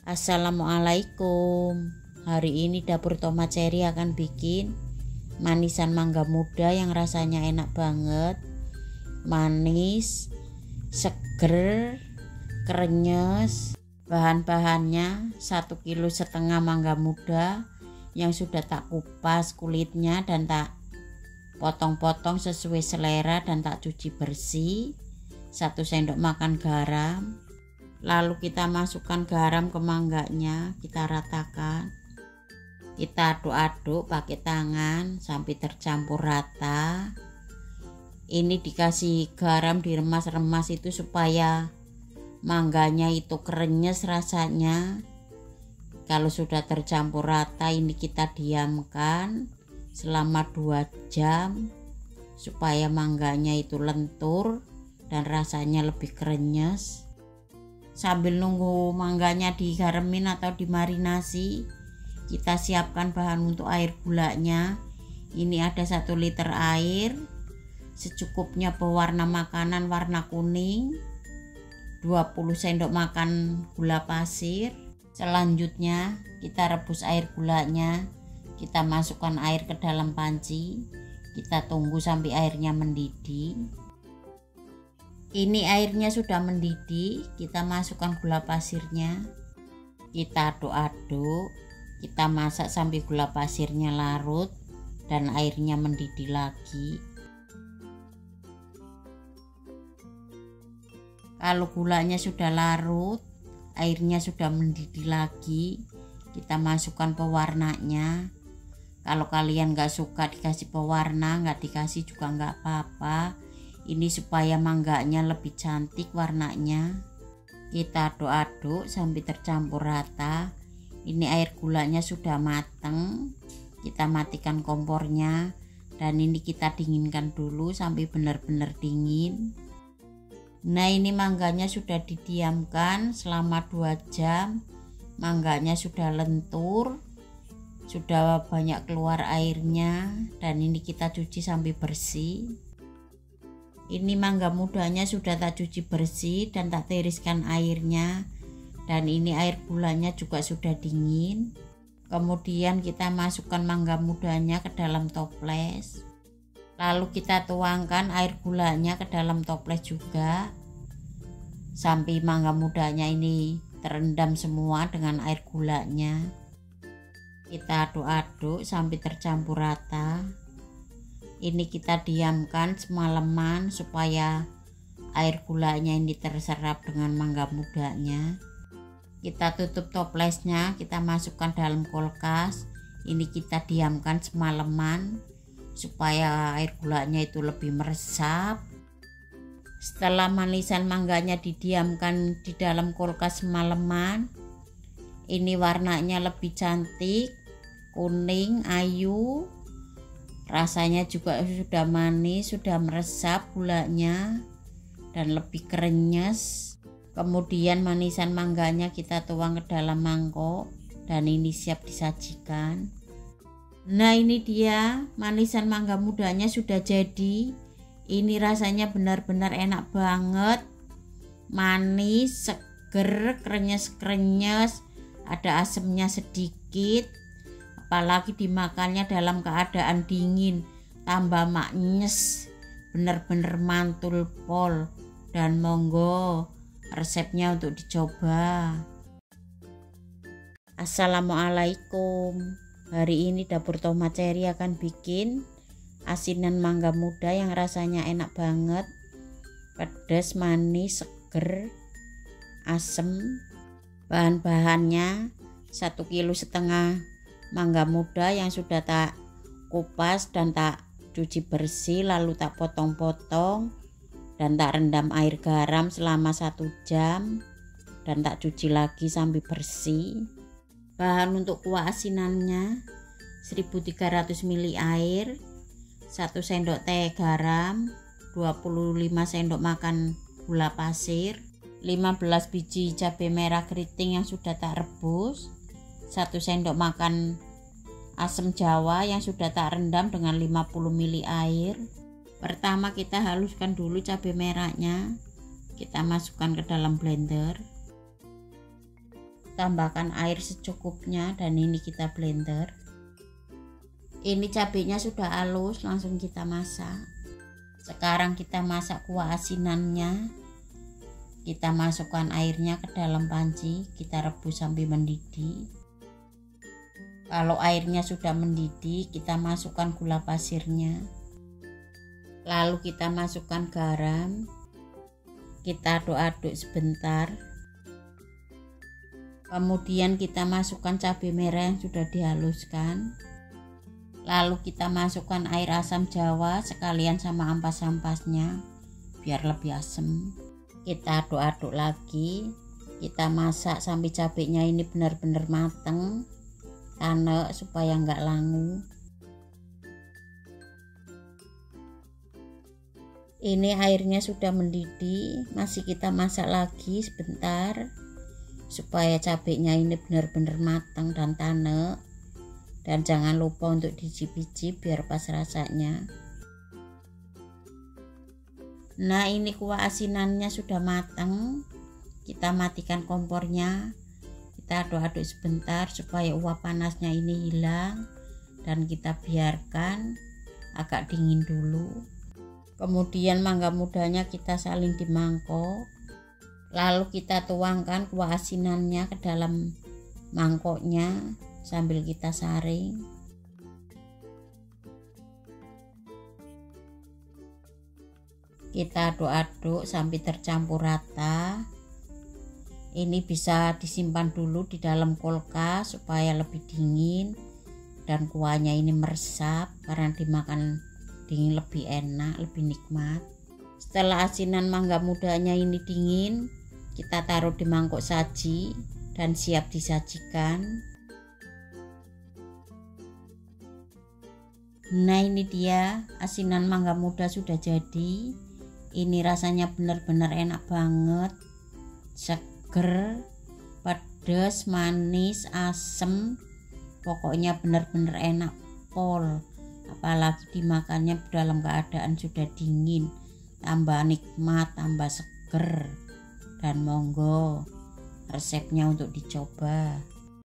Assalamualaikum. Hari ini dapur tomat cherry akan bikin manisan mangga muda yang rasanya enak banget, manis, seger, krenyes. Bahan-bahannya 1,5 kg mangga muda yang sudah tak kupas kulitnya dan tak potong-potong sesuai selera dan tak cuci bersih. 1 sendok makan garam. Lalu kita masukkan garam ke mangganya, kita ratakan. Kita aduk-aduk pakai tangan sampai tercampur rata. Ini dikasih garam, diremas-remas itu supaya mangganya itu krenyes rasanya. Kalau sudah tercampur rata, ini kita diamkan selama 2 jam supaya mangganya itu lentur dan rasanya lebih krenyes. Sambil nunggu mangganya digaremin atau dimarinasi, kita siapkan bahan untuk air gulanya. Ini ada 1 liter air, secukupnya pewarna makanan warna kuning, 20 sendok makan gula pasir. Selanjutnya kita rebus air gulanya, kita masukkan air ke dalam panci, kita tunggu sampai airnya mendidih. Ini airnya sudah mendidih, kita masukkan gula pasirnya, kita aduk-aduk, kita masak sampai gula pasirnya larut dan airnya mendidih lagi. Kalau gulanya sudah larut, airnya sudah mendidih lagi, kita masukkan pewarnanya. Kalau kalian gak suka dikasih pewarna, gak dikasih juga gak apa-apa. Ini supaya mangganya lebih cantik warnanya. Kita aduk-aduk sampai tercampur rata. Ini air gulanya sudah mateng. Kita matikan kompornya dan ini kita dinginkan dulu sampai benar-benar dingin. Nah, ini mangganya sudah didiamkan selama 2 jam. Mangganya sudah lentur, sudah banyak keluar airnya, dan ini kita cuci sampai bersih. Ini mangga mudanya sudah tak cuci bersih dan tak tiriskan airnya, dan ini air gulanya juga sudah dingin. Kemudian kita masukkan mangga mudanya ke dalam toples, lalu kita tuangkan air gulanya ke dalam toples juga sampai mangga mudanya ini terendam semua dengan air gulanya. Kita aduk-aduk sampai tercampur rata. Ini kita diamkan semalaman supaya air gulanya ini terserap dengan mangga mudanya. Kita tutup toplesnya, kita masukkan dalam kulkas. Ini kita diamkan semalaman supaya air gulanya itu lebih meresap. Setelah manisan mangganya didiamkan di dalam kulkas semalaman, ini warnanya lebih cantik, kuning, ayu. Rasanya juga sudah manis, sudah meresap gulanya dan lebih krenyes. Kemudian manisan mangganya kita tuang ke dalam mangkok dan ini siap disajikan. Nah, ini dia manisan mangga mudanya sudah jadi. Ini rasanya benar-benar enak banget, manis, seger, krenyes-krenyes, ada asemnya sedikit. Apalagi dimakannya dalam keadaan dingin, tambah maknyes, bener-bener mantul pol. Dan monggo resepnya untuk dicoba. Assalamualaikum. Hari ini dapur tomat cherry akan bikin asinan mangga muda yang rasanya enak banget, pedas, manis, seger, asem. Bahan-bahannya 1,5 kg mangga muda yang sudah tak kupas dan tak cuci bersih, lalu tak potong-potong dan tak rendam air garam selama 1 jam dan tak cuci lagi sampai bersih. Bahan untuk kuah asinannya 1300 ml air, 1 sendok teh garam, 25 sendok makan gula pasir, 15 biji cabai merah keriting yang sudah tak rebus, 1 sendok makan asam jawa yang sudah tak rendam dengan 50 ml air. Pertama kita haluskan dulu cabai merahnya, kita masukkan ke dalam blender. tambahkan air secukupnya dan ini kita blender. Ini cabenya sudah halus, langsung kita masak. Sekarang kita masak kuah asinannya. Kita masukkan airnya ke dalam panci, kita rebus sampai mendidih. Kalau airnya sudah mendidih, kita masukkan gula pasirnya. Lalu kita masukkan garam. Kita aduk-aduk sebentar. Kemudian kita masukkan cabai merah yang sudah dihaluskan. Lalu kita masukkan air asam jawa sekalian sama ampas-ampasnya biar lebih asam. Kita aduk-aduk lagi. Kita masak sampai cabenya ini benar-benar mateng, tanek supaya enggak langu. Ini airnya sudah mendidih, masih kita masak lagi sebentar supaya cabenya ini benar-benar matang dan tanek. Dan jangan lupa untuk dicicip-cicip biar pas rasanya. Nah, ini kuah asinannya sudah matang. Kita matikan kompornya. Kita aduk-aduk sebentar supaya uap panasnya ini hilang dan kita biarkan agak dingin dulu. Kemudian mangga mudanya kita salin di mangkok. Lalu kita tuangkan kuah asinannya ke dalam mangkoknya sambil kita saring. Kita aduk-aduk sampai tercampur rata. Ini bisa disimpan dulu di dalam kulkas supaya lebih dingin dan kuahnya ini meresap, karena dimakan dingin lebih enak, lebih nikmat. Setelah asinan mangga mudanya ini dingin, kita taruh di mangkok saji dan siap disajikan. Nah, ini dia asinan mangga muda sudah jadi. Ini rasanya benar-benar enak banget, seger, pedas, manis, asem, pokoknya benar-benar enak pol. Apalagi dimakannya dalam keadaan sudah dingin, tambah nikmat, tambah seger. Dan monggo resepnya untuk dicoba.